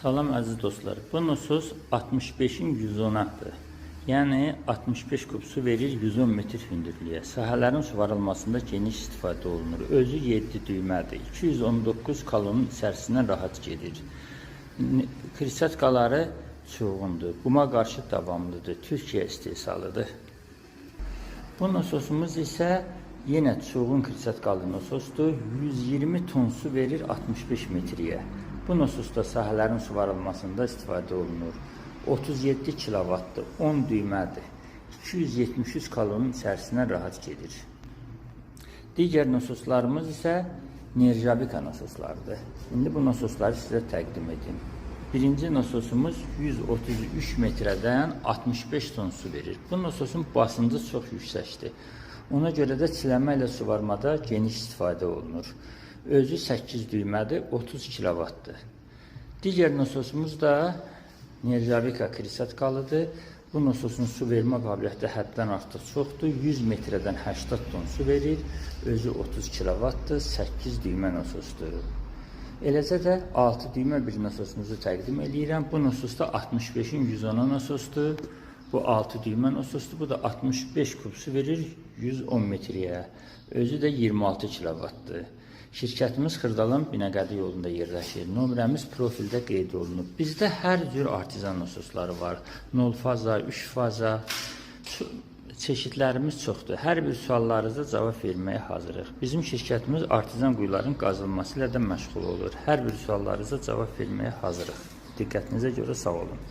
Salam əziz dostlar. Bu nosos 65-in 110-adır. Yəni 65 kub su verir 110 metr hündürlüyə. Sahələrin suvarılmasında geniş istifadə olunur. Özü 7 düymədir. 219 kalonun içərisindən rahat gedir. Kristalları çuğundur. Quma qarşı davamlıdır. Türkiyə istehsalıdır. Bu nososumuz isə yenə çuğun kristallı nososdur. 120 ton su verir 65 metriyə. Bu nososda sahələrin suvarılmasında istifadə olunur. 37 kilovatdır, 10 düymədir. 273 kalonun içərisindən rahat gedir. Digər nososlarımız isə Nerjavika nososlardır. İndi bu nososları sizə təqdim edeyim. Birinci nososumuz 133 metrədən 65 ton su verir. Bu nososun basıncı çox yüksəkdir. Ona görə də çiləmə ilə suvarmada geniş istifadə olunur. Özü 8 düymədir, 30 kilovatdır. Digər nososumuz da Nerjavika kristallıdır. Bu nososun su vermə qabiliyyəti həddən artıq çoxdur. 100 metrədən 80 ton su verir. Özü 30 kilovatdır, 8 düymə nososdur. Eləcə də 6 düymə bir nososumuzu təqdim edirəm. Bu nosos da 65-in 110 nososdur. Bu 6 düymə nososdur. Bu da 65 kub su verir 110 metriyə. Özü də 26 kilovatdır. Şirkətimiz Xırdalın Binəqədi yolunda yerləşir. Nömrəmiz profildə qeyd olunub. Bizdə hər cür artizan nososları var. 0 faza, 3 faza çeşidlərimiz çoxdur. Hər bir suallarınıza cavab verməyə hazırıq. Bizim şirkətimiz artizan quyuların qazılması ilə də məşğul olur. Hər bir suallarınıza cavab verməyə hazırıq. Diqqətinizə görə sağ olun.